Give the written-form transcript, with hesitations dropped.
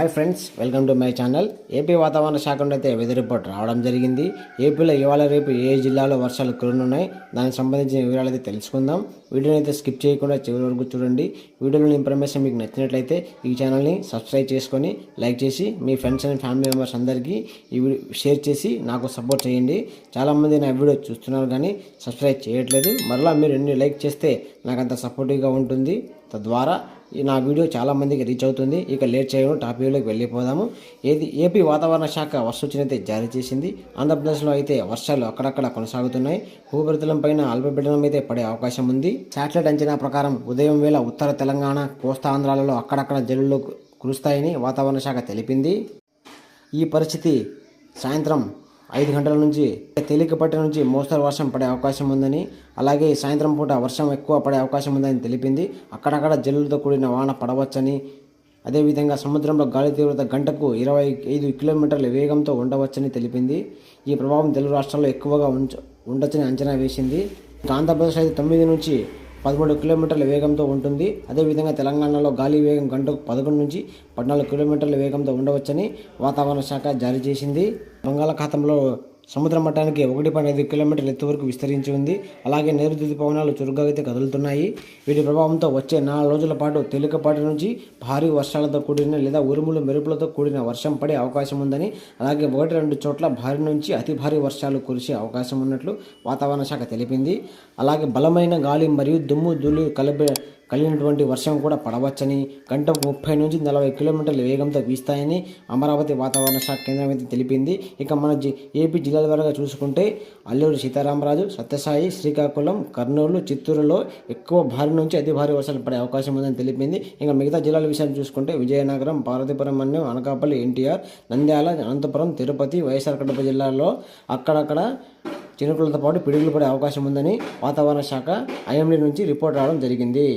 Hi friends, welcome to my channel. AP వాతావరణ శాఖ నుండి అయితే వెదర్ రిపోర్ట్ రావడం జరిగింది. ఏపీలో ఇవాళ రేపు ఏ జిల్లాలో వర్షాలు కురనున్నాయి, దానికి సంబంధించిన వివరాలు అయితే తెలుసుకుందాం. వీడియోని అయితే స్కిప్ చేయకుండా చివరి వరకు చూడండి. వీడియోలోని ఇన్ఫర్మేషన్ మీకు నచ్చినట్లయితే ఈ ఛానల్ని సబ్స్క్రైబ్ చేసుకొని లైక్ చేసి మీ ఫ్రెండ్స్ అండ్ ఫ్యామిలీ మెంబర్స్ అందరికీ ఈ వీడియో షేర్ చేసి నాకు సపోర్ట్ చేయండి. చాలామంది నా వీడియో చూస్తున్నారు కానీ సబ్స్క్రైబ్ చేయట్లేదు. మరలా మీరు ఎన్ని లైక్ చేస్తే నాకు అంత సపోర్టివ్గా ఉంటుంది. తద్వారా నా వీడియో చాలామందికి రీచ్ అవుతుంది. ఇక లేట్ చేయడం టాపిక్లోకి వెళ్ళిపోదాము. ఏపీ వాతావరణ శాఖ వర్షసూచన అయితే జారీ చేసింది. ఆంధ్రప్రదేశ్లో అయితే వర్షాలు అక్కడక్కడ కొనసాగుతున్నాయి. భూపరితలం పైన అల్పపీడనం అయితే పడే అవకాశం ఉంది. శాటిలైట్ అంచనా ప్రకారం ఉదయం వేళ ఉత్తర తెలంగాణ, కోస్తా ఆంధ్రాలలో అక్కడక్కడ జల్లులు కురుస్తాయని వాతావరణ శాఖ తెలిపింది. ఈ పరిస్థితి సాయంత్రం 5 గంటల నుంచి తేలికపాటి నుంచి మోస్తరు వర్షం పడే అవకాశం ఉందని, అలాగే సాయంత్రం పూట వర్షం ఎక్కువ పడే అవకాశం ఉందని తెలిపింది. అక్కడక్కడ జల్లులతో కూడిన వాన పడవచ్చని, అదేవిధంగా సముద్రంలో గాలి తీవ్రత గంటకు 25 కిలోమీటర్ల వేగంతో ఉండవచ్చని తెలిపింది. ఈ ప్రభావం తెలుగు రాష్ట్రాల్లో ఎక్కువగా ఉండొచ్చని అంచనా వేసింది. ఆంధ్రప్రదేశ్ అయితే 9 నుంచి 13 కిలోమీటర్ల వేగంతో ఉంటుంది. అదేవిధంగా తెలంగాణలో గాలి వేగం గంటకు 11 నుంచి 14 కిలోమీటర్ల వేగంతో ఉండవచ్చని వాతావరణ శాఖ జారీ చేసింది. బంగాళాఖాతంలో సముద్ర మట్టానికి 1.5 కిలోమీటర్ల ఎత్తు వరకు విస్తరించి ఉంది. అలాగే నైరుతి పవనాలు చురుగ్గా అయితే కదులుతున్నాయి. వీటి ప్రభావంతో వచ్చే 4 రోజుల పాటు తేలికపాటి నుంచి భారీ వర్షాలతో కూడిన లేదా ఉరుములు మెరుపులతో కూడిన వర్షం పడే అవకాశం ఉందని, అలాగే 1-2 చోట్ల భారీ నుంచి అతి భారీ వర్షాలు కురిసే అవకాశం ఉన్నట్లు వాతావరణ శాఖ తెలిపింది. అలాగే బలమైన గాలి మరియు దుమ్ము ధూళి కలిగినటువంటి వర్షం కూడా పడవచ్చని, గంటకు 30 నుంచి 40 కిలోమీటర్ల వేగంతో వీస్తాయని అమరావతి వాతావరణ శాఖ కేంద్రం అయితే తెలిపింది. ఇక మన ఏపీ జిల్లాల వరకు చూసుకుంటే అల్లూరి సీతారామరాజు, సత్యసాయి, శ్రీకాకుళం, కర్నూలు, చిత్తూరులో ఎక్కువ భారీ నుంచి అతి భారీ వర్షాలు పడే అవకాశం ఉందని తెలిపింది. ఇంకా మిగతా జిల్లాల విషయాన్ని చూసుకుంటే విజయనగరం, పార్వతీపురం, మన్యం, అనకాపల్లి, ఎన్టీఆర్, నంద్యాల, అనంతపురం, తిరుపతి, వైఎస్ఆర్ కడప జిల్లాల్లో అక్కడక్కడ చినుకులతో పాటు పిడుగులు పడే అవకాశం ఉందని వాతావరణ శాఖ ఐఎండీ నుంచి రిపోర్ట్ రావడం జరిగింది.